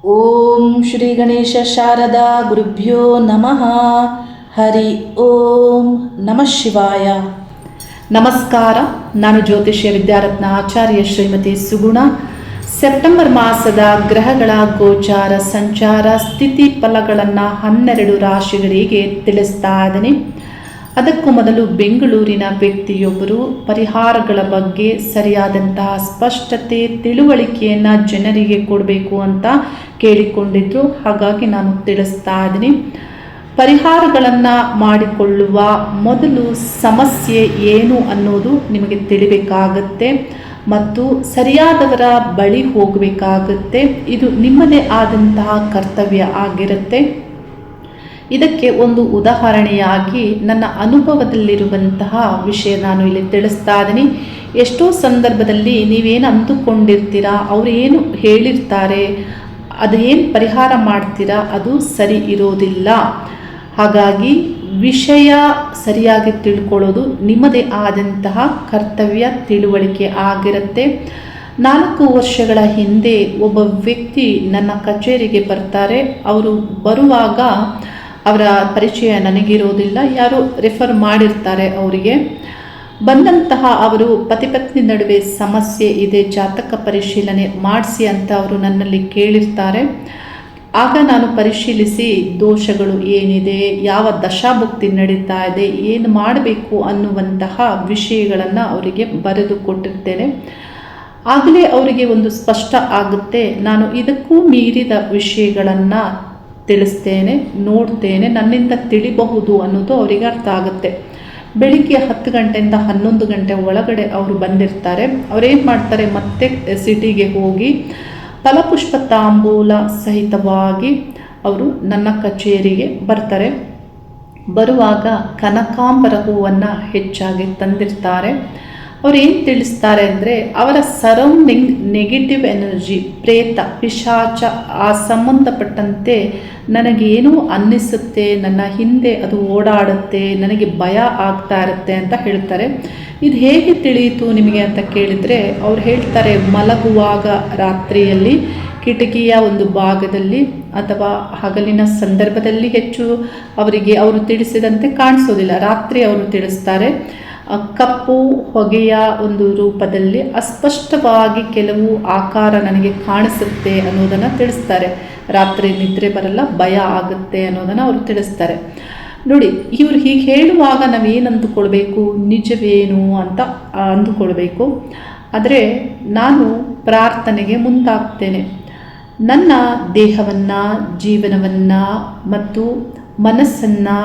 ಓಂ ಶ್ರೀ ಗಣೇಶ ಶಾರದಾ ಗುರುಭ್ಯೋ ನಮಃ. ಹರಿ ಓಂ ನಮಃ ಶಿವಾಯ. ನಮಸ್ಕಾರ. ನಾನು ಜ್ಯೋತಿಷ್ಯ ವಿದ್ಯಾರತ್ನ ಆಚಾರ್ಯ ಶ್ರೀಮತಿ ಸುಗುಣ. ಸೆಪ್ಟೆಂಬರ್ ಮಾಸದ ಗ್ರಹಗಳ ಗೋಚಾರ ಸಂಚಾರ ಸ್ಥಿತಿ ಫಲಗಳನ್ನು 12 ರಾಶಿಗಳಿಗೆ ತಿಳಿಸ್ತಾ ಇದ್ದೀನಿ. ಅದಕ್ಕೂ ಮೊದಲು ಬೆಂಗಳೂರಿನ ವ್ಯಕ್ತಿಯೊಬ್ಬರು ಪರಿಹಾರಗಳ ಬಗ್ಗೆ ಸರಿಯಾದಂತಹ ಸ್ಪಷ್ಟತೆ ತಿಳುವಳಿಕೆಯನ್ನು ಜನರಿಗೆ ಕೊಡಬೇಕು ಅಂತ ಕೇಳಿಕೊಂಡಿದ್ರು. ಹಾಗಾಗಿ ನಾನು ತಿಳಿಸ್ತಾ ಇದ್ದೀನಿ. ಪರಿಹಾರಗಳನ್ನು ಮಾಡಿಕೊಳ್ಳುವ ಮೊದಲು ಸಮಸ್ಯೆ ಏನು ಅನ್ನೋದು ನಿಮಗೆ ತಿಳಿಬೇಕಾಗತ್ತೆ ಮತ್ತು ಸರಿಯಾದವರ ಬಳಿ ಹೋಗಬೇಕಾಗುತ್ತೆ. ಇದು ನಿಮ್ಮದೇ ಆದಂತಹ ಕರ್ತವ್ಯ ಆಗಿರುತ್ತೆ. ಇದಕ್ಕೆ ಒಂದು ಉದಾಹರಣೆಯಾಗಿ ನನ್ನ ಅನುಭವದಲ್ಲಿರುವಂತಹ ವಿಷಯ ನಾನು ಇಲ್ಲಿ ತಿಳಿಸ್ತಾ ಇದ್ದೀನಿ. ಎಷ್ಟೋ ಸಂದರ್ಭದಲ್ಲಿ ನೀವೇನು ಅಂದುಕೊಂಡಿರ್ತೀರಾ, ಅವರು ಏನು ಹೇಳಿರ್ತಾರೆ, ಅದೇನು ಪರಿಹಾರ ಮಾಡ್ತೀರಾ ಅದು ಸರಿ ಇರೋದಿಲ್ಲ. ಹಾಗಾಗಿ ವಿಷಯ ಸರಿಯಾಗಿ ತಿಳ್ಕೊಳ್ಳೋದು ನಿಮ್ಮದೇ ಆದಂತಹ ಕರ್ತವ್ಯ ತಿಳುವಳಿಕೆ ಆಗಿರುತ್ತೆ. 4 ವರ್ಷಗಳ ಹಿಂದೆ ಒಬ್ಬ ವ್ಯಕ್ತಿ ನನ್ನ ಕಚೇರಿಗೆ ಬರ್ತಾರೆ. ಅವರು ಬರುವಾಗ ಅವರ ಪರಿಚಯ ನನಗಿರೋದಿಲ್ಲ, ಯಾರು ರೆಫರ್ ಮಾಡಿರ್ತಾರೆ ಅವರಿಗೆ. ಬಂದಂತಹ ಅವರು ಪತಿ ಪತ್ನಿ ನಡುವೆ ಸಮಸ್ಯೆ ಇದೆ, ಜಾತಕ ಪರಿಶೀಲನೆ ಮಾಡಿಸಿ ಅಂತ ಅವರು ನನ್ನಲ್ಲಿ ಕೇಳಿರ್ತಾರೆ. ಆಗ ನಾನು ಪರಿಶೀಲಿಸಿ ದೋಷಗಳು ಏನಿದೆ, ಯಾವ ದಶಾಭುಕ್ತಿ ನಡೀತಾ ಇದೆ, ಏನು ಮಾಡಬೇಕು ಅನ್ನುವಂತಹ ವಿಷಯಗಳನ್ನು ಅವರಿಗೆ ಬರೆದು ಕೊಟ್ಟಿರ್ತೇನೆ. ಆಗಲೇ ಅವರಿಗೆ ಒಂದು ಸ್ಪಷ್ಟ ಆಗುತ್ತೆ, ನಾನು ಇದಕ್ಕೂ ಮೀರಿದ ವಿಷಯಗಳನ್ನು ತಿಳಿಸ್ತೇನೆ, ನೋಡ್ತೇನೆ, ನನ್ನಿಂದ ತಿಳಿಬಹುದು ಅನ್ನೋದು ಅವರಿಗೆ ಅರ್ಥ ಆಗುತ್ತೆ. ಬೆಳಿಗ್ಗೆ 10 ಗಂಟೆಯಿಂದ 11 ಗಂಟೆ ಒಳಗಡೆ ಅವರು ಬಂದಿರ್ತಾರೆ. ಅವರೇನು ಮಾಡ್ತಾರೆ, ಮತ್ತೆ ಸಿಟಿಗೆ ಹೋಗಿ ಫಲಪುಷ್ಪ ತಾಂಬೂಲ ಸಹಿತವಾಗಿ ಅವರು ನನ್ನ ಕಚೇರಿಗೆ ಬರ್ತಾರೆ. ಬರುವಾಗ ಕನಕಾಂಬರ ಹೂವನ್ನು ಹೆಚ್ಚಾಗಿ ತಂದಿರ್ತಾರೆ. ಅವ್ರು ಏನು ತಿಳಿಸ್ತಾರೆ ಅಂದರೆ, ಅವರ ಸರೌಂಡಿಂಗ್ ನೆಗೆಟಿವ್ ಎನರ್ಜಿ, ಪ್ರೇತ ಪಿಶಾಚ ಆ ಸಂಬಂಧಪಟ್ಟಂತೆ ನನಗೇನೋ ಅನ್ನಿಸುತ್ತೆ, ನನ್ನ ಹಿಂದೆ ಅದು ಓಡಾಡುತ್ತೆ, ನನಗೆ ಭಯ ಆಗ್ತಾ ಇರುತ್ತೆ ಅಂತ ಹೇಳ್ತಾರೆ. ಇದು ಹೇಗೆ ತಿಳಿಯಿತು ನಿಮಗೆ ಅಂತ ಕೇಳಿದರೆ, ಅವ್ರು ಹೇಳ್ತಾರೆ, ಮಲಗುವಾಗ ರಾತ್ರಿಯಲ್ಲಿ ಕಿಟಕಿಯ ಒಂದು ಭಾಗದಲ್ಲಿ ಅಥವಾ ಹಗಲಿನ ಸಂದರ್ಭದಲ್ಲಿ ಹೆಚ್ಚು ಅವರಿಗೆ ಅವರು ತಿಳಿಸಿದಂತೆ ಕಾಣಿಸೋದಿಲ್ಲ. ರಾತ್ರಿ ಅವರು ತಿಳಿಸ್ತಾರೆ, ಕಪ್ಪು ಹೊಗೆಯ ಒಂದು ರೂಪದಲ್ಲಿ ಅಸ್ಪಷ್ಟವಾಗಿ ಕೆಲವು ಆಕಾರ ನನಗೆ ಕಾಣಿಸುತ್ತೆ ಅನ್ನೋದನ್ನು ತಿಳಿಸ್ತಾರೆ. ರಾತ್ರಿ ನಿದ್ರೆ ಬರಲ್ಲ, ಭಯ ಆಗುತ್ತೆ ಅನ್ನೋದನ್ನು ಅವರು ತಿಳಿಸ್ತಾರೆ. ನೋಡಿ, ಇವರು ಹೀಗೆ ಹೇಳುವಾಗ ನಾವೇನು ಅಂದುಕೊಳ್ಬೇಕು, ನಿಜವೇನು ಅಂತ ಅಂದುಕೊಳ್ಬೇಕು. ಆದರೆ ನಾನು ಪ್ರಾರ್ಥನೆಗೆ ಮುಂದಾಗ್ತೇನೆ. ನನ್ನ ದೇಹವನ್ನು, ಜೀವನವನ್ನು ಮತ್ತು ಮನಸ್ಸನ್ನು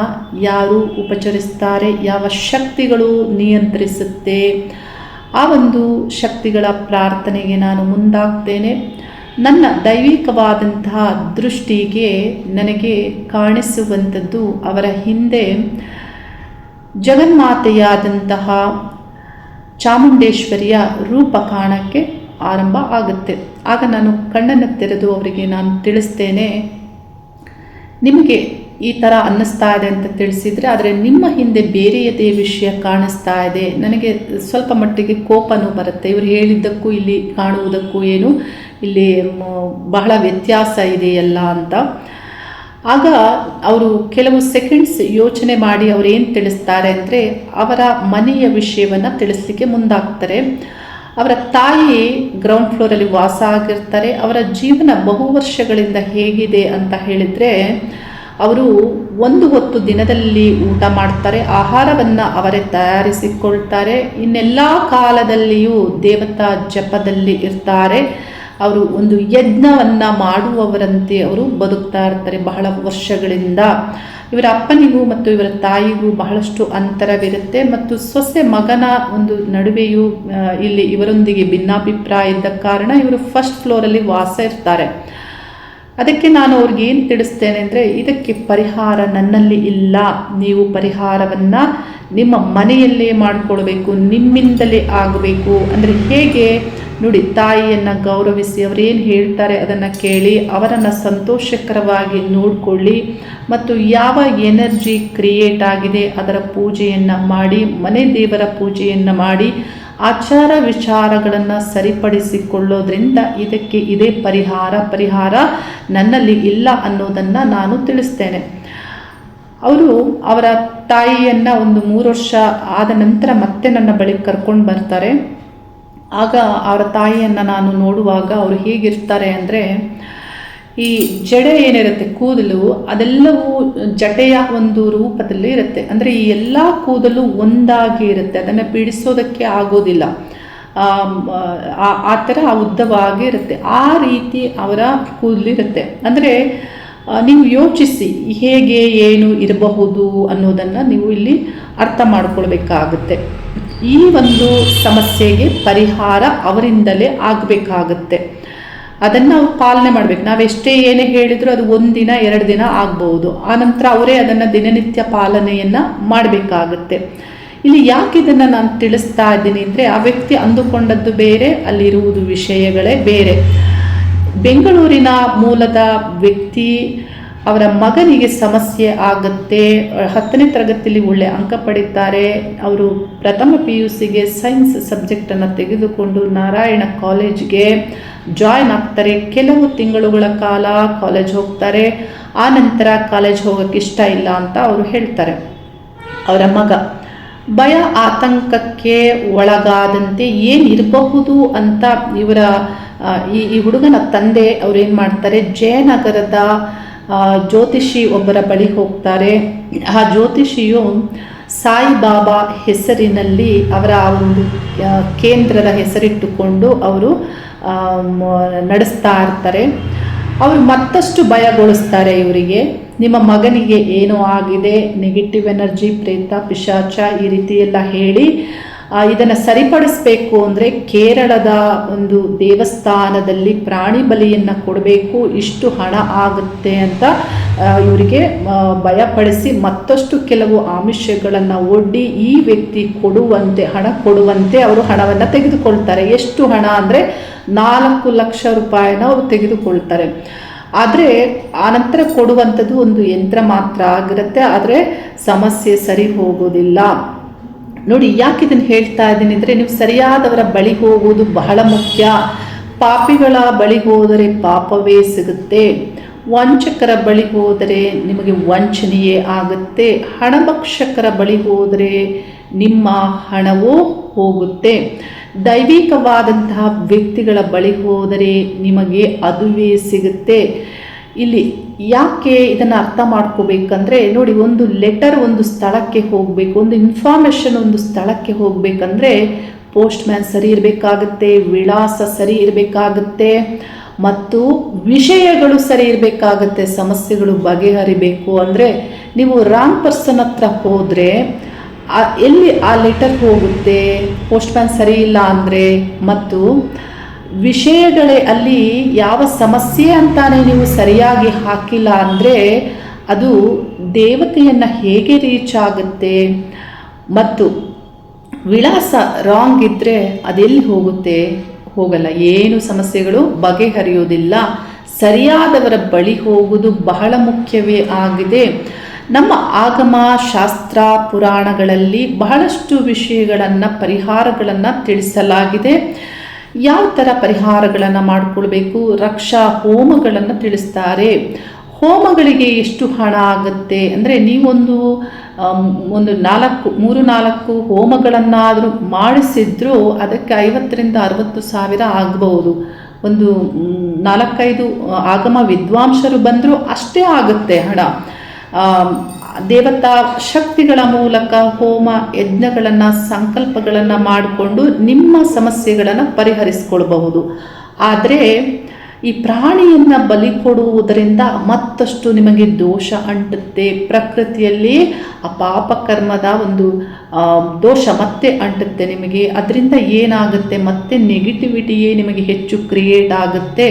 ಯಾರು ಉಪಚರಿಸ್ತಾರೆ, ಯಾವ ಶಕ್ತಿಗಳು ನಿಯಂತ್ರಿಸುತ್ತೆ, ಆ ಒಂದು ಶಕ್ತಿಗಳ ಪ್ರಾರ್ಥನೆಗೆ ನಾನು ಮುಂದಾಗ್ತೇನೆ. ನನ್ನ ದೈವಿಕವಾದಂತಹ ದೃಷ್ಟಿಗೆ ನನಗೆ ಕಾಣಿಸುವಂಥದ್ದು ಅವರ ಹಿಂದೆ ಜಗನ್ಮಾತೆಯಾದಂತಹ ಚಾಮುಂಡೇಶ್ವರಿಯ ರೂಪ ಕಾಣಕ್ಕೆ ಆರಂಭ ಆಗುತ್ತೆ. ಆಗ ನಾನು ಕಣ್ಣನ್ನು ತೆರೆದು ಅವರಿಗೆ ನಾನು ತಿಳಿಸ್ತೇನೆ, ನಿಮಗೆ ಈ ಥರ ಅನ್ನಿಸ್ತಾ ಇದೆ ಅಂತ ತಿಳಿಸಿದರೆ, ಆದರೆ ನಿಮ್ಮ ಹಿಂದೆ ಬೇರೆಯದೇ ವಿಷಯ ಕಾಣಿಸ್ತಾ ಇದೆ, ನನಗೆ ಸ್ವಲ್ಪ ಮಟ್ಟಿಗೆ ಕೋಪನೂ ಬರುತ್ತೆ. ಇವರು ಹೇಳಿದ್ದಕ್ಕೂ ಇಲ್ಲಿ ಕಾಣುವುದಕ್ಕೂ ಏನು ಇಲ್ಲಿ ಬಹಳ ವ್ಯತ್ಯಾಸ ಇದೆಯಲ್ಲ ಅಂತ. ಆಗ ಅವರು ಕೆಲವು ಸೆಕೆಂಡ್ಸ್ ಯೋಚನೆ ಮಾಡಿ ಅವರು ಏನು ತಿಳಿಸ್ತಾರೆ ಅಂದರೆ, ಅವರ ಮನೆಯ ವಿಷಯವನ್ನು ತಿಳಿಸ್ಲಿಕ್ಕೆ ಮುಂದಾಗ್ತಾರೆ. ಅವರ ತಾಯಿ ಗ್ರೌಂಡ್ ಫ್ಲೋರಲ್ಲಿ ವಾಸ ಆಗಿರ್ತಾರೆ. ಅವರ ಜೀವನ ಬಹು ವರ್ಷಗಳಿಂದ ಹೇಗಿದೆ ಅಂತ ಹೇಳಿದರೆ, ಅವರು ಒಂದು ಹೊತ್ತು ದಿನದಲ್ಲಿ ಊಟ ಮಾಡ್ತಾರೆ, ಆಹಾರವನ್ನು ಅವರೇ ತಯಾರಿಸಿಕೊಳ್ತಾರೆ, ಇನ್ನೆಲ್ಲ ಕಾಲದಲ್ಲಿಯೂ ದೇವತಾ ಜಪದಲ್ಲಿ ಇರ್ತಾರೆ. ಅವರು ಒಂದು ಯಜ್ಞವನ್ನು ಮಾಡುವವರಂತೆ ಅವರು ಬದುಕ್ತಾ ಇರ್ತಾರೆ ಬಹಳ ವರ್ಷಗಳಿಂದ. ಇವರ ಅಪ್ಪನಿಗೂ ಮತ್ತು ಇವರ ತಾಯಿಗೂ ಬಹಳಷ್ಟು ಅಂತರವಿರುತ್ತೆ ಮತ್ತು ಸೊಸೆ ಮಗನ ಒಂದು ನಡುವೆಯೂ ಇಲ್ಲಿ ಇವರೊಂದಿಗೆ ಭಿನ್ನಾಭಿಪ್ರಾಯ ಇದ್ದ ಕಾರಣ ಇವರು ಫಸ್ಟ್ ಫ್ಲೋರಲ್ಲಿ ವಾಸ ಇರ್ತಾರೆ. ಅದಕ್ಕೆ ನಾನು ಅವ್ರಿಗೆ ಏನು ತಿಳಿಸ್ತೇನೆ ಅಂದರೆ, ಇದಕ್ಕೆ ಪರಿಹಾರ ನನ್ನಲ್ಲಿ ಇಲ್ಲ, ನೀವು ಪರಿಹಾರವನ್ನು ನಿಮ್ಮ ಮನೆಯಲ್ಲೇ ಮಾಡಿಕೊಳ್ಬೇಕು, ನಿಮ್ಮಿಂದಲೇ ಆಗಬೇಕು. ಅಂದರೆ ಹೇಗೆ ನೋಡಿ, ತಾಯಿಯನ್ನು ಗೌರವಿಸಿ ಅವರೇನು ಹೇಳ್ತಾರೆ ಅದನ್ನು ಕೇಳಿ ಅವರನ್ನು ಸಂತೋಷಕರವಾಗಿ ನೋಡಿಕೊಳ್ಳಿ ಮತ್ತು ಯಾವ ಎನರ್ಜಿ ಕ್ರಿಯೇಟ್ ಆಗಿದೆ ಅದರ ಪೂಜೆಯನ್ನು ಮಾಡಿ, ಮನೆ ದೇವರ ಪೂಜೆಯನ್ನು ಮಾಡಿ, ಆಚಾರ ವಿಚಾರಗಳನ್ನು ಸರಿಪಡಿಸಿಕೊಳ್ಳೋದ್ರಿಂದ ಇದಕ್ಕೆ ಇದೇ ಪರಿಹಾರ ನನ್ನಲ್ಲಿ ಇಲ್ಲ ಅನ್ನೋದನ್ನು ನಾನು ತಿಳಿಸ್ತೇನೆ. ಅವರು ಅವರ ತಾಯಿಯನ್ನು ಒಂದು 3 ವರ್ಷ ಆದ ನಂತರ ಮತ್ತೆ ನನ್ನ ಬಳಿ ಕರ್ಕೊಂಡು ಬರ್ತಾರೆ. ಆಗ ಅವರ ತಾಯಿಯನ್ನು ನಾನು ನೋಡುವಾಗ ಅವರು ಹೇಗಿರ್ತಾರೆ ಅಂದರೆ, ಈ ಜಡೆ ಏನಿರುತ್ತೆ, ಕೂದಲು ಅದೆಲ್ಲವೂ ಜಟೆಯ ಒಂದು ರೂಪದಲ್ಲಿ ಇರುತ್ತೆ. ಅಂದರೆ ಈ ಎಲ್ಲ ಕೂದಲು ಒಂದಾಗಿ ಇರುತ್ತೆ, ಅದನ್ನು ಬಿಡಿಸೋದಕ್ಕೆ ಆಗೋದಿಲ್ಲ. ಆ ಥರ ಉದ್ದವಾಗಿ ಇರುತ್ತೆ. ಆ ರೀತಿ ಅವರ ಕೂದಲಿರುತ್ತೆ. ಅಂದರೆ ನೀವು ಯೋಚಿಸಿ ಹೇಗೆ ಏನು ಇರಬಹುದು ಅನ್ನೋದನ್ನು ನೀವು ಇಲ್ಲಿ ಅರ್ಥ ಮಾಡ್ಕೊಳ್ಬೇಕಾಗುತ್ತೆ. ಈ ಒಂದು ಸಮಸ್ಯೆಗೆ ಪರಿಹಾರ ಅವರಿಂದಲೇ ಆಗಬೇಕಾಗುತ್ತೆ. ಅದನ್ನು ನಾವು ಪಾಲನೆ ಮಾಡಬೇಕು. ನಾವೆಷ್ಟೇ ಏನೇ ಹೇಳಿದರೂ ಅದು 1 ದಿನ 2 ದಿನ ಆಗ್ಬೋದು. ಆನಂತರ ಅವರೇ ಅದನ್ನು ದಿನನಿತ್ಯ ಪಾಲನೆಯನ್ನು ಮಾಡಬೇಕಾಗುತ್ತೆ. ಇಲ್ಲಿ ಯಾಕೆ ಇದನ್ನು ನಾನು ತಿಳಿಸ್ತಾ ಇದ್ದೀನಿ ಅಂದರೆ, ಆ ವ್ಯಕ್ತಿ ಅಂದುಕೊಂಡದ್ದು ಬೇರೆ, ಅಲ್ಲಿರುವುದು ವಿಷಯಗಳೇ ಬೇರೆ. ಬೆಂಗಳೂರಿನ ಮೂಲದ ವ್ಯಕ್ತಿ, ಅವರ ಮಗನಿಗೆ ಸಮಸ್ಯೆ ಆಗುತ್ತೆ. 10ನೇ ತರಗತಿಯಲ್ಲಿ ಒಳ್ಳೆ ಅಂಕ ಪಡೀತಾರೆ. ಅವರು ಪ್ರಥಮ PUCಗೆ ಸೈನ್ಸ್ ಸಬ್ಜೆಕ್ಟನ್ನು ತೆಗೆದುಕೊಂಡು ನಾರಾಯಣ ಕಾಲೇಜ್ಗೆ ಜಾಯ್ನ್ ಆಗ್ತಾರೆ. ಕೆಲವು ತಿಂಗಳುಗಳ ಕಾಲ ಕಾಲೇಜ್ ಹೋಗ್ತಾರೆ. ಆ ನಂತರ ಕಾಲೇಜ್ ಹೋಗೋಕ್ಕೆ ಇಷ್ಟ ಇಲ್ಲ ಅಂತ ಅವರು ಹೇಳ್ತಾರೆ. ಅವರ ಮಗ ಭಯ ಆತಂಕಕ್ಕೆ ಒಳಗಾದಂತೆ ಏನಿರಬಹುದು ಅಂತ ಈ ಹುಡುಗನ ತಂದೆ ಅವ್ರು ಏನು ಮಾಡ್ತಾರೆ, ಜಯನಗರದ ಜ್ಯೋತಿಷಿ ಒಬ್ಬರ ಬಳಿ ಹೋಗ್ತಾರೆ. ಆ ಜ್ಯೋತಿಷಿಯು ಸಾಯಿಬಾಬಾ ಹೆಸರಿನಲ್ಲಿ ಅವರ ಒಂದು ಕೇಂದ್ರದ ಹೆಸರಿಟ್ಟುಕೊಂಡು ಅವರು ನಡೆಸ್ತಾ ಇರ್ತಾರೆ. ಅವರು ಮತ್ತಷ್ಟು ಭಯಗೊಳಿಸ್ತಾರೆ ಇವರಿಗೆ. ನಿಮ್ಮ ಮಗನಿಗೆ ಏನೋ ಆಗಿದೆ, ನೆಗೆಟಿವ್ ಎನರ್ಜಿ, ಪ್ರೇತ, ಪಿಶಾಚ ಈ ರೀತಿ ಎಲ್ಲ ಹೇಳಿ ಇದನ್ನು ಸರಿಪಡಿಸಬೇಕು ಅಂದರೆ ಕೇರಳದ ಒಂದು ದೇವಸ್ಥಾನದಲ್ಲಿ ಪ್ರಾಣಿ ಬಲಿಯನ್ನು ಕೊಡಬೇಕು, ಇಷ್ಟು ಹಣ ಆಗುತ್ತೆ ಅಂತ ಇವರಿಗೆ ಭಯಪಡಿಸಿ ಮತ್ತಷ್ಟು ಕೆಲವು ಆಮಿಷಗಳನ್ನು ಒಡ್ಡಿ ಈ ವ್ಯಕ್ತಿ ಹಣ ಕೊಡುವಂತೆ ಅವರು ಹಣವನ್ನು ತೆಗೆದುಕೊಳ್ತಾರೆ. ಎಷ್ಟು ಹಣ ಅಂದರೆ 4 ಲಕ್ಷ ರೂಪಾಯಿನ ಅವರು ತೆಗೆದುಕೊಳ್ತಾರೆ. ಆದರೆ ಆನಂತರ ಕೊಡುವಂಥದ್ದು ಒಂದು ಯಂತ್ರ ಮಾತ್ರ ಆಗಿರುತ್ತೆ. ಆದರೆ ಸಮಸ್ಯೆ ಸರಿ ಹೋಗೋದಿಲ್ಲ. ನೋಡಿ, ಯಾಕೆ ಇದನ್ನು ಹೇಳ್ತಾ ಇದ್ದೀನಿ ಅಂದರೆ, ನೀವು ಸರಿಯಾದವರ ಬಳಿ ಹೋಗುವುದು ಬಹಳ ಮುಖ್ಯ. ಪಾಪಿಗಳ ಬಳಿ ಹೋದರೆ ಪಾಪವೇ ಸಿಗುತ್ತೆ. ವಂಚಕರ ಬಳಿ ಹೋದರೆ ನಿಮಗೆ ವಂಚನೆಯೇ ಆಗುತ್ತೆ. ಹಣಭಕ್ಷಕರ ಬಳಿ ಹೋದರೆ ನಿಮ್ಮ ಹಣವೂ ಹೋಗುತ್ತೆ. ದೈವಿಕವಾದಂತಹ ವ್ಯಕ್ತಿಗಳ ಬಳಿ ಹೋದರೆ ನಿಮಗೆ ಅದುವೇ ಸಿಗುತ್ತೆ. ಇಲ್ಲಿ ಯಾಕೆ ಇದನ್ನು ಅರ್ಥ ಮಾಡ್ಕೋಬೇಕಂದ್ರೆ, ನೋಡಿ, ಒಂದು ಲೆಟರ್ ಒಂದು ಸ್ಥಳಕ್ಕೆ ಹೋಗಬೇಕು, ಒಂದು ಇನ್ಫಾರ್ಮೇಷನ್ ಒಂದು ಸ್ಥಳಕ್ಕೆ ಹೋಗಬೇಕಂದ್ರೆ ಪೋಸ್ಟ್ ಮ್ಯಾನ್ ಸರಿ ಇರಬೇಕಾಗುತ್ತೆ, ವಿಳಾಸ ಸರಿ ಇರಬೇಕಾಗುತ್ತೆ, ಮತ್ತು ವಿಷಯಗಳು ಸರಿ ಇರಬೇಕಾಗುತ್ತೆ. ಸಮಸ್ಯೆಗಳು ಬಗೆಹರಿಬೇಕು ಅಂದರೆ ನೀವು ರಾಂಗ್ ಪರ್ಸನ್ ಹತ್ರ ಹೋದರೆ ಎಲ್ಲಿ ಆ ಲೆಟರ್ ಹೋಗುತ್ತೆ, ಪೋಸ್ಟ್ ಮ್ಯಾನ್ ಸರಿ ಇಲ್ಲ ಅಂದರೆ, ಮತ್ತು ವಿಷಯಗಳೇ ಅಲ್ಲಿ ಯಾವ ಸಮಸ್ಯೆ ಅಂತಾನೆ ನೀವು ಸರಿಯಾಗಿ ಹಾಕಿಲ್ಲ ಅಂದರೆ ಅದು ದೇವತೆಯನ್ನು ಹೇಗೆ ರೀಚ್ ಆಗುತ್ತೆ, ಮತ್ತು ವಿಳಾಸ ರಾಂಗ್ ಇದ್ದರೆ ಅದೆಲ್ಲಿ ಹೋಗುತ್ತೆ, ಹೋಗಲ್ಲ. ಏನು ಸಮಸ್ಯೆಗಳು ಬಗೆಹರಿಯೋದಿಲ್ಲ. ಸರಿಯಾದವರ ಬಳಿ ಹೋಗುವುದು ಬಹಳ ಮುಖ್ಯವೇ ಆಗಿದೆ. ನಮ್ಮ ಆಗಮ ಶಾಸ್ತ್ರ ಪುರಾಣಗಳಲ್ಲಿ ಬಹಳಷ್ಟು ವಿಷಯಗಳನ್ನು ಪರಿಹಾರಗಳನ್ನು ತಿಳಿಸಲಾಗಿದೆ. ಯಾವ ಥರ ಪರಿಹಾರಗಳನ್ನು ಮಾಡಿಕೊಳ್ಬೇಕು, ರಕ್ಷಾ ಹೋಮಗಳನ್ನು ತಿಳಿಸ್ತಾರೆ. ಹೋಮಗಳಿಗೆ ಎಷ್ಟು ಹಣ ಆಗುತ್ತೆ ಅಂದರೆ, ನೀವೊಂದು 3-4 ಹೋಮಗಳನ್ನಾದರೂ ಮಾಡಿಸಿದ್ರೂ ಅದಕ್ಕೆ 50,000 to 60,000 ಆಗಬಹುದು. ಒಂದು 4-5 ಆಗಮ ವಿದ್ವಾಂಸರು ಬಂದರೂ ಅಷ್ಟೇ ಆಗುತ್ತೆ ಹಣ. ದೇವತಾ ಶಕ್ತಿಗಳ ಮೂಲಕ ಹೋಮ ಯಜ್ಞಗಳನ್ನು ಸಂಕಲ್ಪಗಳನ್ನು ಮಾಡಿಕೊಂಡು ನಿಮ್ಮ ಸಮಸ್ಯೆಗಳನ್ನು ಪರಿಹರಿಸಿಕೊಳ್ಬಹುದು. ಆದರೆ ಈ ಪ್ರಾಣಿಯನ್ನು ಬಲಿ ಕೊಡುವುದರಿಂದ ಮತ್ತಷ್ಟು ನಿಮಗೆ ದೋಷ ಅಂಟುತ್ತೆ. ಪ್ರಕೃತಿಯಲ್ಲಿ ಆ ಪಾಪಕರ್ಮದ ಒಂದು ದೋಷ ಮತ್ತೆ ಅಂಟುತ್ತೆ ನಿಮಗೆ. ಅದರಿಂದ ಏನಾಗುತ್ತೆ, ಮತ್ತೆ ನೆಗೆಟಿವಿಟಿಯೇ ನಿಮಗೆ ಹೆಚ್ಚು ಕ್ರಿಯೇಟ್ ಆಗುತ್ತೆ.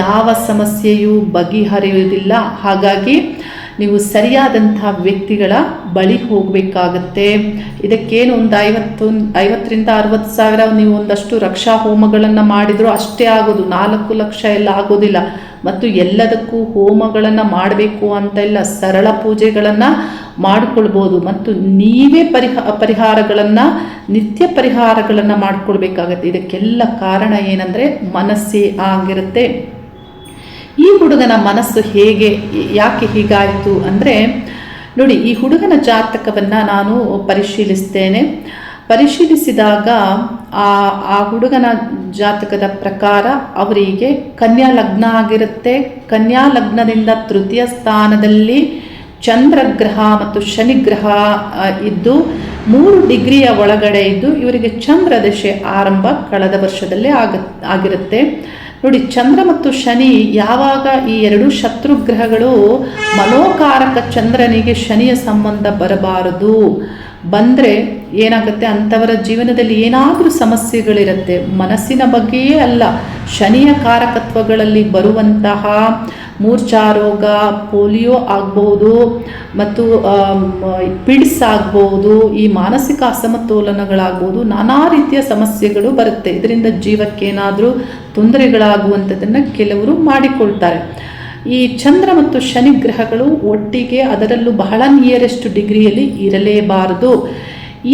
ಯಾವ ಸಮಸ್ಯೆಯೂ ಬಗೆಹರಿಯುವುದಿಲ್ಲ. ಹಾಗಾಗಿ ನೀವು ಸರಿಯಾದಂತಹ ವ್ಯಕ್ತಿಗಳ ಬಳಿ ಹೋಗಬೇಕಾಗತ್ತೆ. ಇದಕ್ಕೇನು ಒಂದು 50,000 to 60,000 ನೀವು ಒಂದಷ್ಟು ರಕ್ಷಾ ಹೋಮಗಳನ್ನು ಮಾಡಿದರೂ ಅಷ್ಟೇ ಆಗೋದು. 4 ಲಕ್ಷ ಎಲ್ಲ ಆಗೋದಿಲ್ಲ. ಮತ್ತು ಎಲ್ಲದಕ್ಕೂ ಹೋಮಗಳನ್ನು ಮಾಡಬೇಕು ಅಂತ ಇಲ್ಲ. ಸರಳ ಪೂಜೆಗಳನ್ನು ಮಾಡಿಕೊಳ್ಬೋದು. ಮತ್ತು ನೀವೇ ಪರಿಹಾರಗಳನ್ನು ನಿತ್ಯ ಪರಿಹಾರಗಳನ್ನು ಮಾಡಿಕೊಳ್ಬೇಕಾಗತ್ತೆ. ಇದಕ್ಕೆಲ್ಲ ಕಾರಣ ಏನಂದರೆ ಮನಸ್ಸೇ ಆಗಿರುತ್ತೆ. ಈ ಹುಡುಗನ ಮನಸ್ಸು ಯಾಕೆ ಹೀಗಾಯಿತು ಅಂದರೆ ನೋಡಿ, ಈ ಹುಡುಗನ ಜಾತಕವನ್ನು ನಾನು ಪರಿಶೀಲಿಸಿದಾಗ ಆ ಹುಡುಗನ ಜಾತಕದ ಪ್ರಕಾರ ಅವರಿಗೆ ಕನ್ಯಾ ಲಗ್ನ ಆಗಿರುತ್ತೆ. ಕನ್ಯಾ ಲಗ್ನದಿಂದ ತೃತೀಯ ಸ್ಥಾನದಲ್ಲಿ ಚಂದ್ರಗ್ರಹ ಮತ್ತು ಶನಿಗ್ರಹ ಇದ್ದು 3 ಡಿಗ್ರಿಯ ಒಳಗಡೆ ಇದ್ದು ಇವರಿಗೆ ಚಂದ್ರದಶೆ ಆರಂಭ ಕಳೆದ ವರ್ಷದಲ್ಲೇ ಆಗಿರುತ್ತೆ. ನೋಡಿ, ಚಂದ್ರ ಮತ್ತು ಶನಿ ಯಾವಾಗ ಈ 2 ಶತ್ರುಗ್ರಹಗಳು ಮನೋಕಾರಕ ಚಂದ್ರನಿಗೆ ಶನಿಯ ಸಂಬಂಧ ಬರಬಾರದು, ಬಂದರೆ ಏನಾಗುತ್ತೆ, ಅಂಥವರ ಜೀವನದಲ್ಲಿ ಏನಾದರೂ ಸಮಸ್ಯೆಗಳಿರುತ್ತೆ. ಮನಸ್ಸಿನ ಬಗ್ಗೆಯೇ ಅಲ್ಲ, ಶನಿಯ ಕಾರಕತ್ವಗಳಲ್ಲಿ ಬರುವಂತಹ ಮೂರ್ಛಾರೋಗ, ಪೋಲಿಯೋ ಆಗ್ಬೋದು, ಮತ್ತು ಪಿಡ್ಸ್ ಆಗ್ಬೋದು, ಈ ಮಾನಸಿಕ ಅಸಮತೋಲನಗಳಾಗ್ಬೋದು, ನಾನಾ ರೀತಿಯ ಸಮಸ್ಯೆಗಳು ಬರುತ್ತೆ. ಇದರಿಂದ ಜೀವಕ್ಕೇನಾದರೂ ತೊಂದರೆಗಳಾಗುವಂಥದ್ದನ್ನು ಕೆಲವರು ಮಾಡಿಕೊಳ್ತಾರೆ. ಈ ಚಂದ್ರ ಮತ್ತು ಶನಿ ಗ್ರಹಗಳು ಒಟ್ಟಿಗೆ, ಅದರಲ್ಲೂ ಬಹಳ ನಿಯರೆಸ್ಟ್ ಡಿಗ್ರಿಯಲ್ಲಿ ಇರಲೇಬಾರದು.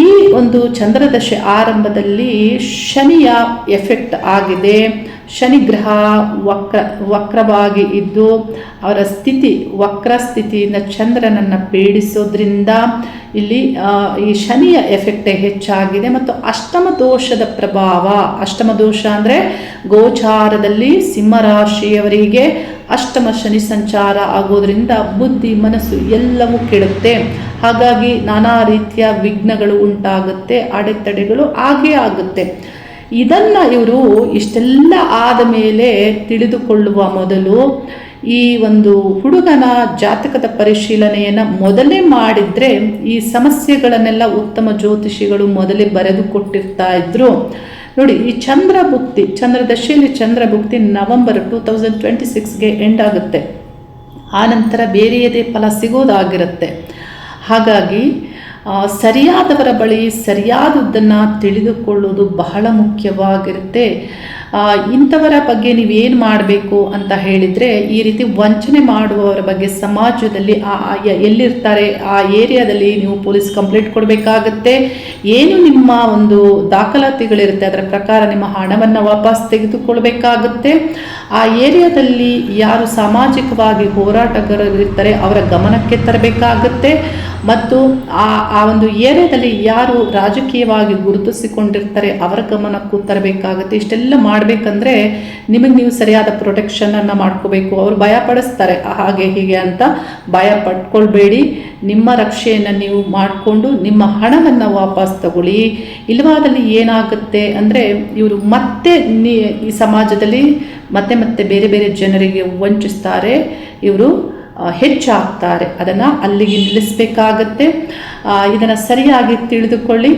ಈ ಒಂದು ಚಂದ್ರದಶೆ ಆರಂಭದಲ್ಲಿ ಶನಿಯ ಎಫೆಕ್ಟ್ ಆಗಿದೆ. ಶನಿಗ್ರಹ ವಕ್ರವಾಗಿ ಇದ್ದು ಅವರ ವಕ್ರ ಸ್ಥಿತಿಯಿಂದ ಚಂದ್ರನನ್ನು ಪೀಡಿಸೋದ್ರಿಂದ ಇಲ್ಲಿ ಈ ಶನಿಯ ಎಫೆಕ್ಟ್ ಹೆಚ್ಚಾಗಿದೆ. ಮತ್ತು ಅಷ್ಟಮ ದೋಷದ ಪ್ರಭಾವ, ಅಷ್ಟಮ ದೋಷ ಅಂದರೆ ಗೋಚಾರದಲ್ಲಿ ಸಿಂಹರಾಶಿಯವರಿಗೆ ಅಷ್ಟಮ ಶನಿ ಸಂಚಾರ ಆಗೋದ್ರಿಂದ ಬುದ್ಧಿ, ಮನಸ್ಸು ಎಲ್ಲವೂ ಕೆಡುತ್ತೆ. ಹಾಗಾಗಿ ನಾನಾ ರೀತಿಯ ವಿಘ್ನಗಳು ಉಂಟಾಗುತ್ತೆ, ಅಡೆತಡೆಗಳು ಆಗೇ ಆಗುತ್ತೆ. ಇದನ್ನು ಇವರು ಇಷ್ಟೆಲ್ಲ ಆದ ಮೇಲೆ ತಿಳಿದುಕೊಳ್ಳುವ ಮೊದಲು ಈ ಒಂದು ಹುಡುಗನ ಜಾತಕದ ಪರಿಶೀಲನೆಯನ್ನು ಮೊದಲೇ ಮಾಡಿದರೆ ಈ ಸಮಸ್ಯೆಗಳನ್ನೆಲ್ಲ ಉತ್ತಮ ಜ್ಯೋತಿಷಿಗಳು ಮೊದಲೇ ಬರೆದು ಕೊಟ್ಟಿರ್ತಾ ಇದ್ರು. ನೋಡಿ, ಈ ಚಂದ್ರದಶೆಯಲ್ಲಿ ಚಂದ್ರಭುಕ್ತಿ ನವೆಂಬರ್ 2026ಗೆ ಎಂಡ್ ಆಗುತ್ತೆ. ಆನಂತರ ಬೇರೆಯದೇ ಫಲ ಸಿಗೋದಾಗಿರುತ್ತೆ. ಹಾಗಾಗಿ ಸರಿಯಾದವರ ಬಳಿ ಸರಿಯಾದದ್ದನ್ನು ತಿಳಿದುಕೊಳ್ಳೋದು ಬಹಳ ಮುಖ್ಯವಾಗಿರುತ್ತೆ. ಇಂಥವರ ಬಗ್ಗೆ ನೀವೇನು ಮಾಡಬೇಕು ಅಂತ ಹೇಳಿದರೆ, ಈ ರೀತಿ ವಂಚನೆ ಮಾಡುವವರ ಬಗ್ಗೆ ಸಮಾಜದಲ್ಲಿ ಎಲ್ಲಿರ್ತಾರೆ ಆ ಏರಿಯಾದಲ್ಲಿ ನೀವು ಪೊಲೀಸ್ ಕಂಪ್ಲೇಂಟ್ ಕೊಡಬೇಕಾಗತ್ತೆ. ಏನು ನಿಮ್ಮ ಒಂದು ದಾಖಲಾತಿಗಳಿರುತ್ತೆ ಅದರ ಪ್ರಕಾರ ನಿಮ್ಮ ಹಣವನ್ನು ವಾಪಸ್ ತೆಗೆದುಕೊಳ್ಬೇಕಾಗುತ್ತೆ. ಆ ಏರಿಯಾದಲ್ಲಿ ಯಾರು ಸಾಮಾಜಿಕವಾಗಿ ಹೋರಾಟಗಾರರಿರ್ತಾರೆ ಅವರ ಗಮನಕ್ಕೆ ತರಬೇಕಾಗುತ್ತೆ. ಮತ್ತು ಆ ಒಂದು ಏರಿಯಾದಲ್ಲಿ ಯಾರು ರಾಜಕೀಯವಾಗಿ ಗುರುತಿಸಿಕೊಂಡಿರ್ತಾರೆ ಅವರ ಗಮನಕ್ಕೂ ತರಬೇಕಾಗುತ್ತೆ. ಇಷ್ಟೆಲ್ಲ ಮಾಡಬೇಕಂದ್ರೆ ನಿಮಗೆ ನೀವು ಸರಿಯಾದ ಪ್ರೊಟೆಕ್ಷನನ್ನು ಮಾಡ್ಕೋಬೇಕು. ಅವರು ಭಯ ಪಡಿಸ್ತಾರೆ ಹಾಗೆ ಹೀಗೆ ಅಂತ, ಭಯ ಪಡ್ಕೊಳ್ಬೇಡಿ. ನಿಮ್ಮ ರಕ್ಷೆಯನ್ನು ನೀವು ಮಾಡಿಕೊಂಡು ನಿಮ್ಮ ಹಣವನ್ನು ವಾಪಸ್ ತಗೊಳ್ಳಿ. ಇಲ್ಲವಾದಲ್ಲಿ ಏನಾಗುತ್ತೆ ಅಂದರೆ ಇವರು ಮತ್ತೆ ಈ ಸಮಾಜದಲ್ಲಿ ಮತ್ತೆ ಬೇರೆ ಬೇರೆ ಜನರಿಗೆ ವಂಚಿಸ್ತಾರೆ, ಇವರು ಹೆಚ್ಚಾಗ್ತಾರೆ. ಅದನ್ನು ಅಲ್ಲಿಗೆ ನಿಲ್ಲಿಸಬೇಕಾಗತ್ತೆ. ಇದನ್ನು ಸರಿಯಾಗಿ ತಿಳಿದುಕೊಳ್ಳಿ.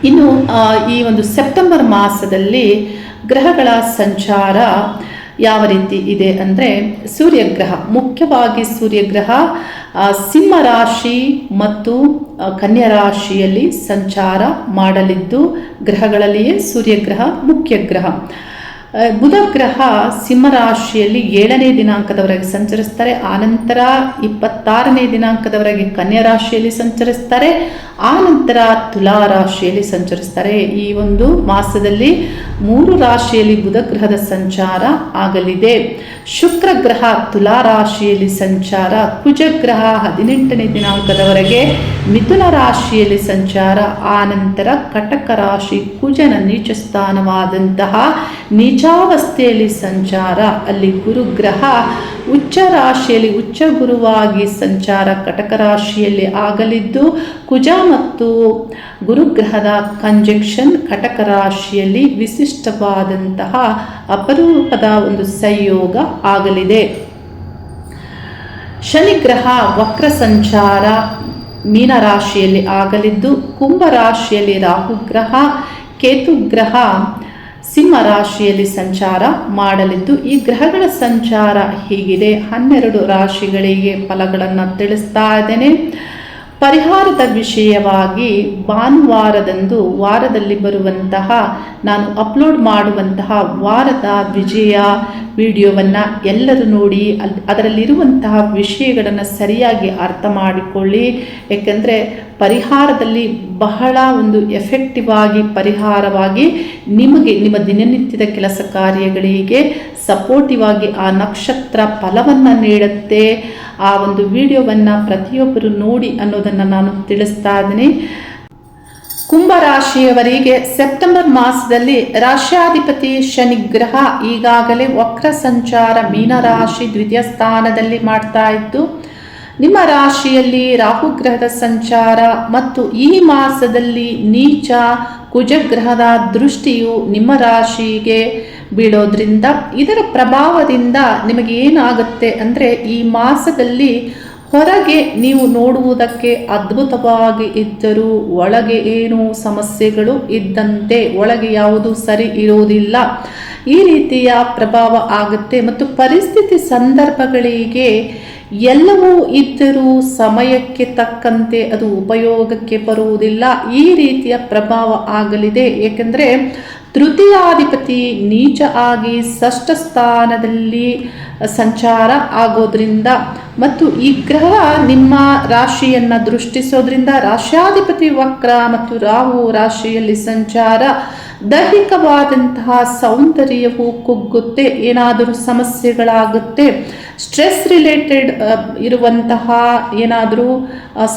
ಇನ್ನು ಈ ಒಂದು ಸೆಪ್ಟೆಂಬರ್ ಮಾಸದಲ್ಲಿ ಗ್ರಹಗಳ ಸಂಚಾರ ಯಾವ ರೀತಿ ಇದೆ ಅಂದರೆ, ಸೂರ್ಯಗ್ರಹ, ಮುಖ್ಯವಾಗಿ ಸೂರ್ಯಗ್ರಹ ಸಿಂಹ ರಾಶಿ ಮತ್ತು ಕನ್ಯಾ ರಾಶಿಯಲ್ಲಿ ಸಂಚಾರ ಮಾಡಲಿದ್ದು, ಗ್ರಹಗಳಲ್ಲಿಯೇ ಸೂರ್ಯಗ್ರಹ ಮುಖ್ಯ ಗ್ರಹ. ಬುಧ ಗ್ರಹ ಸಿಂಹರಾಶಿಯಲ್ಲಿ 7ನೇ ದಿನಾಂಕದವರೆಗೆ ಸಂಚರಿಸ್ತಾರೆ. ಆನಂತರ 26ನೇ ದಿನಾಂಕದವರೆಗೆ ಕನ್ಯಾ ರಾಶಿಯಲ್ಲಿ ಸಂಚರಿಸ್ತಾರೆ. ಆನಂತರ ತುಲಾ ರಾಶಿಯಲ್ಲಿ ಸಂಚರಿಸ್ತಾರೆ. ಈ ಒಂದು ಮಾಸದಲ್ಲಿ 3 ರಾಶಿಯಲ್ಲಿ ಬುಧ ಗ್ರಹದ ಸಂಚಾರ ಆಗಲಿದೆ. ಶುಕ್ರ ಗ್ರಹ ತುಲಾ ರಾಶಿಯಲ್ಲಿ ಸಂಚಾರ, ಕುಜಗ್ರಹ 18ನೇ ದಿನಾಂಕದವರೆಗೆ ಮಿಥುನ ರಾಶಿಯಲ್ಲಿ ಸಂಚಾರ. ಆನಂತರ ಕಟಕ ರಾಶಿ ಕುಜನ ನೀಚ ಸ್ಥಾನವಾದಂತಹ ನೀಚಾವಸ್ಥೆಯಲ್ಲಿ ಸಂಚಾರ. ಅಲ್ಲಿ ಗುರುಗ್ರಹ ಉಚ್ಚ ರಾಶಿಯಲ್ಲಿ ಉಚ್ಚ ಗುರುವಾಗಿ ಸಂಚಾರ ಕಟಕ ರಾಶಿಯಲ್ಲಿ ಆಗಲಿದ್ದು, ಕುಜ ಮತ್ತು ಗುರುಗ್ರಹದ ಕಂಜಂಕ್ಷನ್ ಕಟಕ ರಾಶಿಯಲ್ಲಿ ವಿಶಿಷ್ಟವಾದಂತಹ ಅಪರೂಪದ ಒಂದು ಸಂಯೋಗ ಆಗಲಿದೆ. ಶನಿಗ್ರಹ ವಕ್ರ ಸಂಚಾರ ಮೀನರಾಶಿಯಲ್ಲಿ ಆಗಲಿದ್ದು, ಕುಂಭ ರಾಶಿಯಲ್ಲಿ ರಾಹುಗ್ರಹ, ಕೇತುಗ್ರಹ ಸಿಂಹ ರಾಶಿಯಲ್ಲಿ ಸಂಚಾರ ಮಾಡಲಿದ್ದು, ಈ ಗ್ರಹಗಳ ಸಂಚಾರ ಹೀಗಿದೆ. 12 ರಾಶಿಗಳಿಗೆ ಫಲಗಳನ್ನು ತಿಳಿಸ್ತಾ ಇದ್ದೇನೆ. ಪರಿಹಾರದ ವಿಷಯವಾಗಿ ಭಾನುವಾರದಂದು ವಾರದಲ್ಲಿ ಬರುವಂತಹ ನಾನು ಅಪ್ಲೋಡ್ ಮಾಡುವಂತಹ ವಾರದ ವಿಜಯ ವಿಡಿಯೋವನ್ನು ಎಲ್ಲರೂ ನೋಡಿ ಅದರಲ್ಲಿರುವಂತಹ ವಿಷಯಗಳನ್ನು ಸರಿಯಾಗಿ ಅರ್ಥ ಮಾಡಿಕೊಳ್ಳಿ. ಏಕೆಂದರೆ ಪರಿಹಾರದಲ್ಲಿ ಬಹಳ ಒಂದು ಎಫೆಕ್ಟಿವ್ ಆಗಿ ಪರಿಹಾರವಾಗಿ ನಿಮಗೆ ನಿಮ್ಮ ದಿನನಿತ್ಯದ ಕೆಲಸ ಕಾರ್ಯಗಳಿಗೆ ಸಪೋರ್ಟಿವ್ ಆಗಿ ಆ ನಕ್ಷತ್ರ ಫಲವನ್ನು ನೀಡುತ್ತೆ. ಆ ಒಂದು ವಿಡಿಯೋವನ್ನು ಪ್ರತಿಯೊಬ್ಬರು ನೋಡಿ ಅನ್ನೋದನ್ನು ನಾನು ತಿಳಿಸ್ತಾ ಇದ್ದೀನಿ. ಕುಂಭರಾಶಿಯವರಿಗೆ ಸೆಪ್ಟೆಂಬರ್ ಮಾಸದಲ್ಲಿ ರಾಶ್ಯಾಧಿಪತಿ ಶನಿಗ್ರಹ ಈಗಾಗಲೇ ವಕ್ರ ಸಂಚಾರ ಮೀನರಾಶಿ ದ್ವಿತೀಯ ಸ್ಥಾನದಲ್ಲಿ ಮಾಡ್ತಾ ಇದ್ದು, ನಿಮ್ಮ ರಾಶಿಯಲ್ಲಿ ರಾಹುಗ್ರಹದ ಸಂಚಾರ ಮತ್ತು ಈ ಮಾಸದಲ್ಲಿ ನೀಚ ಕುಜಗ್ರಹದ ದೃಷ್ಟಿಯು ನಿಮ್ಮ ರಾಶಿಗೆ ಬೀಳೋದ್ರಿಂದ ಇದರ ಪ್ರಭಾವದಿಂದ ನಿಮಗೆ ಏನಾಗುತ್ತೆ ಅಂದರೆ, ಈ ಮಾಸದಲ್ಲಿ ಹೊರಗೆ ನೀವು ನೋಡುವುದಕ್ಕೆ ಅದ್ಭುತವಾಗಿ ಇದ್ದರೂ ಒಳಗೆ ಏನೋ ಸಮಸ್ಯೆಗಳು ಇದ್ದಂತೆ, ಒಳಗೆ ಯಾವುದು ಸರಿ ಇರೋದಿಲ್ಲ, ಈ ರೀತಿಯ ಪ್ರಭಾವ ಆಗುತ್ತೆ. ಮತ್ತು ಪರಿಸ್ಥಿತಿ ಸಂದರ್ಭಗಳಿಗೆ ಎಲ್ಲವೂ ಇದ್ದರೂ ಸಮಯಕ್ಕೆ ತಕ್ಕಂತೆ ಅದು ಉಪಯೋಗಕ್ಕೆ ಬರುವುದಿಲ್ಲ, ಈ ರೀತಿಯ ಪ್ರಭಾವ ಆಗಲಿದೆ. ಏಕೆಂದರೆ ತೃತೀಯಾಧಿಪತಿ ನೀಚ ಆಗಿ ಷಷ್ಠ ಸ್ಥಾನದಲ್ಲಿ ಸಂಚಾರ ಆಗೋದ್ರಿಂದ ಮತ್ತು ಈ ಗ್ರಹ ನಿಮ್ಮ ರಾಶಿಯನ್ನು ದೃಷ್ಟಿಸೋದ್ರಿಂದ ರಾಶ್ಯಾಧಿಪತಿ ವಕ್ರ ಮತ್ತು ರಾಹು ರಾಶಿಯಲ್ಲಿ ಸಂಚಾರ ದೈಹಿಕವಾದಂತಹ ಸೌಂದರ್ಯವು ಕುಗ್ಗುತ್ತೆ, ಏನಾದರೂ ಸಮಸ್ಯೆಗಳಾಗುತ್ತೆ, ಸ್ಟ್ರೆಸ್ ರಿಲೇಟೆಡ್ ಇರುವಂತಹ ಏನಾದರೂ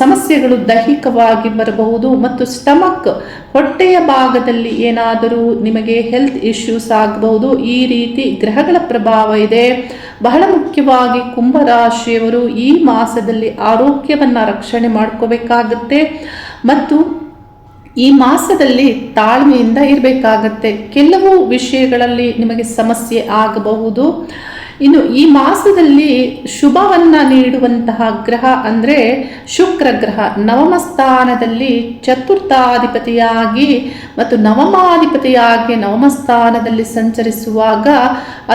ಸಮಸ್ಯೆಗಳು ದೈಹಿಕವಾಗಿ ಬರಬಹುದು. ಮತ್ತು ಸ್ಟಮಕ್ ಹೊಟ್ಟೆಯ ಭಾಗದಲ್ಲಿ ಏನಾದರೂ ನಿಮಗೆ ಹೆಲ್ತ್ ಇಶ್ಯೂಸ್ ಆಗಬಹುದು. ಈ ರೀತಿ ಗ್ರಹಗಳ ಪ್ರಭಾವ ಇದೆ. ಬಹಳ ಮುಖ್ಯವಾಗಿ ಕುಂಭರಾಶಿಯವರು ಈ ಮಾಸದಲ್ಲಿ ಆರೋಗ್ಯವನ್ನು ರಕ್ಷಣೆ ಮಾಡ್ಕೋಬೇಕಾಗುತ್ತೆ ಮತ್ತು ಈ ಮಾಸದಲ್ಲಿ ತಾಳ್ಮೆಯಿಂದ ಇರಬೇಕಾಗತ್ತೆ. ಕೆಲವು ವಿಷಯಗಳಲ್ಲಿ ನಿಮಗೆ ಸಮಸ್ಯೆ ಆಗಬಹುದು. ಇನ್ನು ಈ ಮಾಸದಲ್ಲಿ ಶುಭವನ್ನ ನೀಡುವಂತಹ ಗ್ರಹ ಅಂದರೆ ಶುಕ್ರ ಗ್ರಹ ನವಮ ಸ್ಥಾನದಲ್ಲಿ ಚತುರ್ಥಾಧಿಪತಿಯಾಗಿ ಮತ್ತು ನವಮಾಧಿಪತಿಯಾಗಿ ನವಮ ಸ್ಥಾನದಲ್ಲಿ ಸಂಚರಿಸುವಾಗ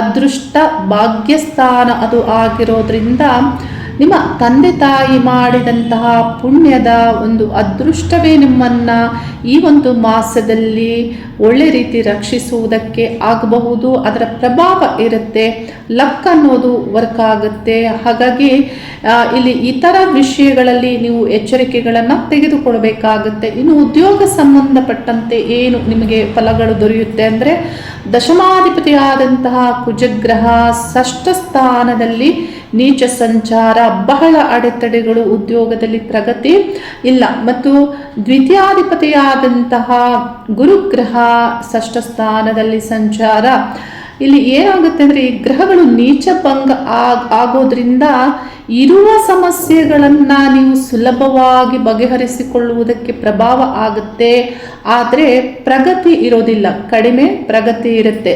ಅದೃಷ್ಟ ಭಾಗ್ಯಸ್ಥಾನ ಅದು ಆಗಿರೋದ್ರಿಂದ ನಿಮ್ಮ ತಂದೆ ತಾಯಿ ಮಾಡಿದಂತಹ ಪುಣ್ಯದ ಒಂದು ಅದೃಷ್ಟವೇ ನಿಮ್ಮನ್ನು ಈ ಒಂದು ಮಾಸದಲ್ಲಿ ಒಳ್ಳೆ ರೀತಿ ರಕ್ಷಿಸುವುದಕ್ಕೆ ಆಗಬಹುದು. ಅದರ ಪ್ರಭಾವ ಇರುತ್ತೆ, ಲಕ್ ಅನ್ನೋದು ವರ್ಕ್ ಆಗುತ್ತೆ. ಹಾಗಾಗಿ ಇಲ್ಲಿ ಇತರ ವಿಷಯಗಳಲ್ಲಿ ನೀವು ಎಚ್ಚರಿಕೆಗಳನ್ನು ತೆಗೆದುಕೊಳ್ಬೇಕಾಗುತ್ತೆ. ಇನ್ನು ಉದ್ಯೋಗ ಸಂಬಂಧಪಟ್ಟಂತೆ ಏನು ನಿಮಗೆ ಫಲಗಳು ದೊರೆಯುತ್ತೆ ಅಂದರೆ, ದಶಮಾಧಿಪತಿಯಾದಂತಹ ಕುಜಗ್ರಹ ಷಷ್ಠ ಸ್ಥಾನದಲ್ಲಿ ನೀಚ ಸಂಚಾರ, ಬಹಳ ಅಡೆತಡೆಗಳು, ಉದ್ಯೋಗದಲ್ಲಿ ಪ್ರಗತಿ ಇಲ್ಲ. ಮತ್ತು ದ್ವಿತೀಯಾಧಿಪತಿಯಾದಂತಹ ಗುರುಗ್ರಹ ಷಷ್ಠ ಸ್ಥಾನದಲ್ಲಿ ಸಂಚಾರ, ಇಲ್ಲಿ ಏನಾಗುತ್ತೆ ಅಂದರೆ ಈ ಗ್ರಹಗಳು ನೀಚ ಭಂಗ ಆಗೋದ್ರಿಂದ ಇರುವ ಸಮಸ್ಯೆಗಳನ್ನು ನೀವು ಸುಲಭವಾಗಿ ಬಗೆಹರಿಸಿಕೊಳ್ಳುವುದಕ್ಕೆ ಪ್ರಭಾವ ಆಗುತ್ತೆ. ಆದರೆ ಪ್ರಗತಿ ಇರೋದಿಲ್ಲ, ಕಡಿಮೆ ಪ್ರಗತಿ ಇರುತ್ತೆ,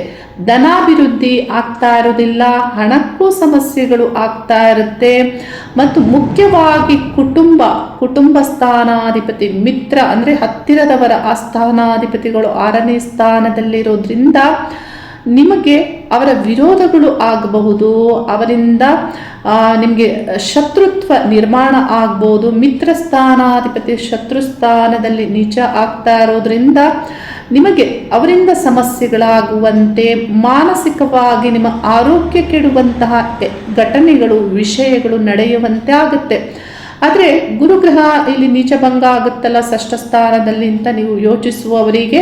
ಧನಾಭಿವೃದ್ಧಿ ಆಗ್ತಾ ಇರೋದಿಲ್ಲ, ಹಣಕ್ಕೂ ಸಮಸ್ಯೆಗಳು ಆಗ್ತಾ ಇರುತ್ತೆ. ಮತ್ತು ಮುಖ್ಯವಾಗಿ ಕುಟುಂಬ ಸ್ಥಾನಾಧಿಪತಿ ಮಿತ್ರ ಅಂದರೆ ಹತ್ತಿರದವರ ಆ ಸ್ಥಾನಾಧಿಪತಿಗಳು 6ನೇ ಸ್ಥಾನದಲ್ಲಿರೋದ್ರಿಂದ ನಿಮಗೆ ಅವರ ವಿರೋಧಗಳು ಆಗಬಹುದು, ಅವರಿಂದ ನಿಮಗೆ ಶತ್ರುತ್ವ ನಿರ್ಮಾಣ ಆಗ್ಬೋದು. ಮಿತ್ರ ಸ್ಥಾನಾಧಿಪತಿ ಶತ್ರು ಸ್ಥಾನದಲ್ಲಿ ನೀಚ ಆಗ್ತಾ ಇರೋದ್ರಿಂದ ನಿಮಗೆ ಅವರಿಂದ ಸಮಸ್ಯೆಗಳಾಗುವಂತೆ, ಮಾನಸಿಕವಾಗಿ ನಿಮ್ಮ ಆರೋಗ್ಯ ಕೆಡುವಂತಹ ಘಟನೆಗಳು ವಿಷಯಗಳು ನಡೆಯುವಂತೆ ಆಗುತ್ತೆ. ಆದರೆ ಗುರುಗ್ರಹ ಇಲ್ಲಿ ನೀಚಭಂಗ ಆಗುತ್ತಲ್ಲ ಷಷ್ಠ ಸ್ಥಾನದಲ್ಲಿ ಅಂತ ನೀವು ಯೋಚಿಸುವವರಿಗೆ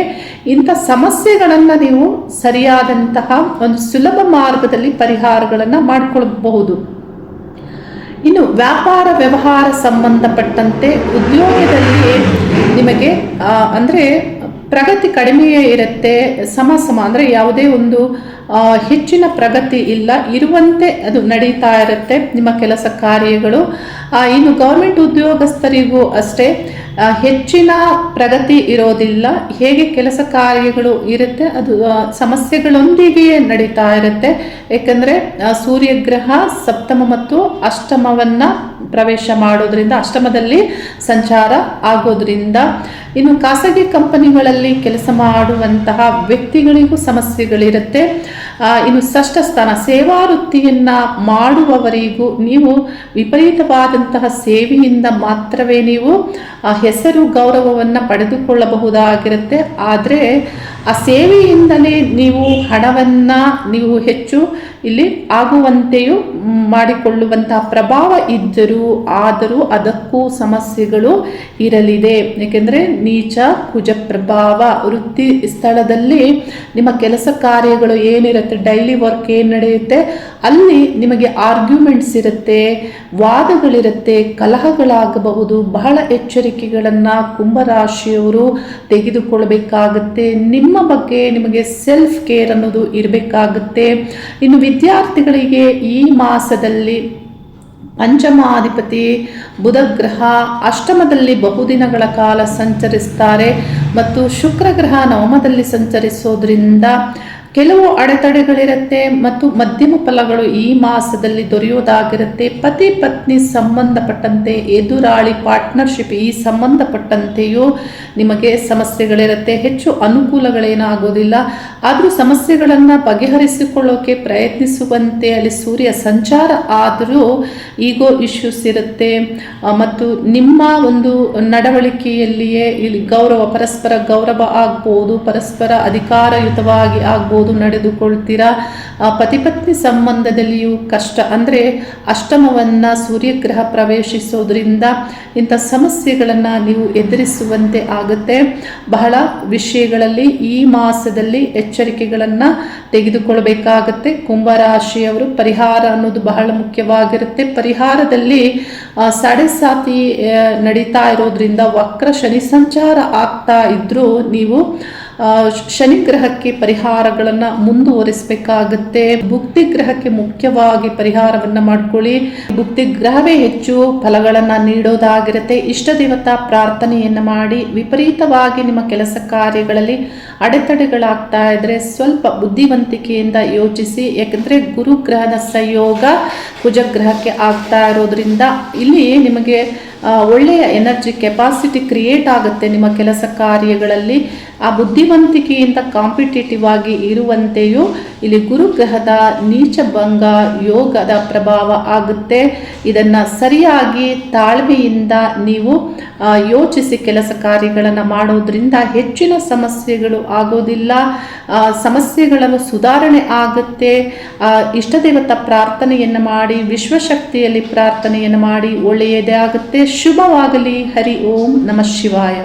ಇಂಥ ಸಮಸ್ಯೆಗಳನ್ನು ನೀವು ಸರಿಯಾದಂತಹ ಒಂದು ಸುಲಭ ಮಾರ್ಗದಲ್ಲಿ ಪರಿಹಾರಗಳನ್ನು ಮಾಡಿಕೊಳ್ಳಬಹುದು. ಇನ್ನು ವ್ಯಾಪಾರ ವ್ಯವಹಾರ ಸಂಬಂಧಪಟ್ಟಂತೆ ಉದ್ಯೋಗದಲ್ಲಿ ನಿಮಗೆ ಅಂದರೆ ಪ್ರಗತಿ ಕಡಿಮೆಯೇ ಇರುತ್ತೆ, ಸಮ ಅಂದರೆ ಯಾವುದೇ ಒಂದು ಹೆಚ್ಚಿನ ಪ್ರಗತಿ ಇಲ್ಲ, ಇರುವಂತೆ ಅದು ನಡೀತಾ ಇರುತ್ತೆ ನಿಮ್ಮ ಕೆಲಸ ಕಾರ್ಯಗಳು. ಇನ್ನು ಗೌರ್ಮೆಂಟ್ ಉದ್ಯೋಗಸ್ಥರಿಗೂ ಅಷ್ಟೇ ಹೆಚ್ಚಿನ ಪ್ರಗತಿ ಇರೋದಿಲ್ಲ, ಹೇಗೆ ಕೆಲಸ ಕಾರ್ಯಗಳು ಇರುತ್ತೆ ಅದು ಸಮಸ್ಯೆಗಳೊಂದಿಗೆ ನಡೀತಾ ಇರುತ್ತೆ. ಏಕೆಂದರೆ ಸೂರ್ಯಗ್ರಹ ಸಪ್ತಮ ಮತ್ತು ಅಷ್ಟಮವನ್ನು ಪ್ರವೇಶ ಮಾಡೋದ್ರಿಂದ, ಅಷ್ಟಮದಲ್ಲಿ ಸಂಚಾರ ಆಗೋದ್ರಿಂದ ಇನ್ನು ಖಾಸಗಿ ಕಂಪನಿಗಳಲ್ಲಿ ಕೆಲಸ ಮಾಡುವಂತಹ ವ್ಯಕ್ತಿಗಳಿಗೂ ಸಮಸ್ಯೆಗಳಿರುತ್ತೆ. ಇನ್ನು ಷಷ್ಠ ಸ್ಥಾನ ಸೇವಾ ವೃತ್ತಿಯನ್ನು ಮಾಡುವವರಿಗೂ ನೀವು ವಿಪರೀತವಾದಂತಹ ಸೇವೆಯಿಂದ ಮಾತ್ರವೇ ನೀವು ಹೆಸರು ಗೌರವವನ್ನು ಪಡೆದುಕೊಳ್ಳಬಹುದಾಗಿರುತ್ತೆ. ಆದರೆ ಆ ಸೇವೆಯಿಂದಲೇ ನೀವು ಹಣವನ್ನು ನೀವು ಹೆಚ್ಚು ಇಲ್ಲಿ ಆಗುವಂತೆಯೂ ಮಾಡಿಕೊಳ್ಳುವಂತಹ ಪ್ರಭಾವ ಆದರೂ ಅದಕ್ಕೂ ಸಮಸ್ಯೆಗಳು ಇರಲಿದೆ. ಏಕೆಂದರೆ ನೀಚ ಕುಜ ಪ್ರಭಾವ ವೃತ್ತಿ ಸ್ಥಳದಲ್ಲಿ ನಿಮ್ಮ ಕೆಲಸ ಕಾರ್ಯಗಳು ಏನಿರುತ್ತೆ, ಡೈಲಿ ವರ್ಕ್ ಏನು ನಡೆಯುತ್ತೆ ಅಲ್ಲಿ ನಿಮಗೆ ಆರ್ಗ್ಯುಮೆಂಟ್ಸ್ ಇರುತ್ತೆ, ವಾದಗಳಿರುತ್ತೆ, ಕಲಹಗಳಾಗಬಹುದು. ಬಹಳ ಎಚ್ಚರಿಕೆಗಳನ್ನು ಕುಂಭರಾಶಿಯವರು ತೆಗೆದುಕೊಳ್ಳಬೇಕಾಗುತ್ತೆ. ನಿಮ್ಮ ಬಗ್ಗೆ ನಿಮಗೆ ಸೆಲ್ಫ್ ಕೇರ್ ಅನ್ನೋದು ಇರಬೇಕಾಗುತ್ತೆ. ಇನ್ನು ವಿದ್ಯಾರ್ಥಿಗಳಿಗೆ ಈ ಮಾಸದಲ್ಲಿ ಪಂಚಮಾಧಿಪತಿ ಬುಧ ಗ್ರಹ ಅಷ್ಟಮದಲ್ಲಿ ಬಹುದಿನಗಳ ಕಾಲ ಸಂಚರಿಸ್ತಾರೆ ಮತ್ತು ಶುಕ್ರ ಗ್ರಹ ನವಮದಲ್ಲಿ ಸಂಚರಿಸೋದ್ರಿಂದ ಕೆಲವು ಅಡೆತಡೆಗಳಿರುತ್ತೆ ಮತ್ತು ಮಧ್ಯಮ ಫಲಗಳು ಈ ಮಾಸದಲ್ಲಿ ದೊರೆಯುವುದಾಗಿರುತ್ತೆ. ಪತಿ ಪತ್ನಿ ಸಂಬಂಧಪಟ್ಟಂತೆ ಎದುರಾಳಿ ಪಾರ್ಟ್ನರ್ಶಿಪ್ ಈ ಸಂಬಂಧಪಟ್ಟಂತೆಯೂ ನಿಮಗೆ ಸಮಸ್ಯೆಗಳಿರುತ್ತೆ. ಹೆಚ್ಚು ಅನುಕೂಲಗಳೇನಾಗೋದಿಲ್ಲ. ಆದರೂ ಸಮಸ್ಯೆಗಳನ್ನು ಬಗೆಹರಿಸಿಕೊಳ್ಳೋಕೆ ಪ್ರಯತ್ನಿಸುವಂತೆ ಅಲ್ಲಿ ಸೂರ್ಯ ಸಂಚಾರ ಆದರೂ ಈಗೋ ಇಶ್ಯೂಸ್ ಇರುತ್ತೆ ಮತ್ತು ನಿಮ್ಮ ಒಂದು ನಡವಳಿಕೆಯಲ್ಲಿಯೇ ಇಲ್ಲಿ ಪರಸ್ಪರ ಗೌರವ ಆಗ್ಬೋದು, ಪರಸ್ಪರ ಅಧಿಕಾರಯುತವಾಗಿ ಆಗ್ಬೋದು ನಡೆದುಕೊಳ್ತೀರಾ. ಪತಿಪತ್ನಿ ಸಂಬಂಧದಲ್ಲಿಯೂ ಕಷ್ಟ, ಅಂದರೆ ಅಷ್ಟಮವನ್ನು ಸೂರ್ಯಗ್ರಹ ಪ್ರವೇಶಿಸೋದ್ರಿಂದ ಇಂಥ ಸಮಸ್ಯೆಗಳನ್ನು ನೀವು ಎದುರಿಸುವಂತೆ ಆಗುತ್ತೆ. ಬಹಳ ವಿಷಯಗಳಲ್ಲಿ ಈ ಮಾಸದಲ್ಲಿ ಎಚ್ಚರಿಕೆಗಳನ್ನು ತೆಗೆದುಕೊಳ್ಬೇಕಾಗತ್ತೆ. ಕುಂಭರಾಶಿಯವರು ಪರಿಹಾರ ಅನ್ನೋದು ಬಹಳ ಮುಖ್ಯವಾಗಿರುತ್ತೆ. ಪರಿಹಾರದಲ್ಲಿ ಸಾಡೆ ನಡೀತಾ ಇರೋದ್ರಿಂದ ವಕ್ರ ಶನಿ ಸಂಚಾರ ಆಗ್ತಾ ಇದ್ರೂ ನೀವು ಶನಿ ಗ್ರಹಕ್ಕೆ ಪರಿಹಾರಗಳನ್ನು ಮುಂದುವರಿಸಬೇಕಾಗುತ್ತೆ. ಭುಕ್ತಿ ಗ್ರಹಕ್ಕೆ ಮುಖ್ಯವಾಗಿ ಪರಿಹಾರವನ್ನು ಮಾಡ್ಕೊಳ್ಳಿ. ಭುಕ್ತಿ ಗ್ರಹವೇ ಹೆಚ್ಚು ಫಲಗಳನ್ನು ನೀಡೋದಾಗಿರುತ್ತೆ. ಇಷ್ಟ ದೇವತಾ ಪ್ರಾರ್ಥನೆಯನ್ನು ಮಾಡಿ. ವಿಪರೀತವಾಗಿ ನಿಮ್ಮ ಕೆಲಸ ಕಾರ್ಯಗಳಲ್ಲಿ ಅಡೆತಡೆಗಳಾಗ್ತಾ ಇದ್ರೆ ಸ್ವಲ್ಪ ಬುದ್ಧಿವಂತಿಕೆಯಿಂದ ಯೋಚಿಸಿ. ಯಾಕಂದರೆ ಗುರುಗ್ರಹದ ಸಂಯೋಗ ಕುಜಗ್ರಹಕ್ಕೆ ಆಗ್ತಾ ಇರೋದ್ರಿಂದ ಇಲ್ಲಿ ನಿಮಗೆ ಒಳ್ಳೆಯ ಎನರ್ಜಿ ಕೆಪಾಸಿಟಿ ಕ್ರಿಯೇಟ್ ಆಗುತ್ತೆ ನಿಮ್ಮ ಕೆಲಸ ಕಾರ್ಯಗಳಲ್ಲಿ. ಆ ಬುದ್ಧಿವಂತಿಕೆಯಿಂದ ಕಾಂಪಿಟೇಟಿವ್ ಆಗಿ ಇರುವಂತೆಯೂ ಇಲ್ಲಿ ಗುರುಗ್ರಹದ ನೀಚಭಂಗ ಯೋಗದ ಪ್ರಭಾವ ಆಗುತ್ತೆ. ಇದನ್ನು ಸರಿಯಾಗಿ ತಾಳ್ಮೆಯಿಂದ ನೀವು ಯೋಚಿಸಿ ಕೆಲಸ ಕಾರ್ಯಗಳನ್ನು ಮಾಡೋದ್ರಿಂದ ಹೆಚ್ಚಿನ ಸಮಸ್ಯೆಗಳು ಆಗೋದಿಲ್ಲ. ಸಮಸ್ಯೆಗಳನ್ನು ಸುಧಾರಣೆ ಆಗುತ್ತೆ. ಇಷ್ಟದೇವತಾ ಪ್ರಾರ್ಥನೆಯನ್ನು ಮಾಡಿ, ವಿಶ್ವಶಕ್ತಿಯಲ್ಲಿ ಪ್ರಾರ್ಥನೆಯನ್ನು ಮಾಡಿ. ಒಳ್ಳೆಯದೇ ಆಗುತ್ತೆ. ಶುಭವಾಗಲಿ. ಹರಿ ಓಂ ನಮಃ ಶಿವಾಯ.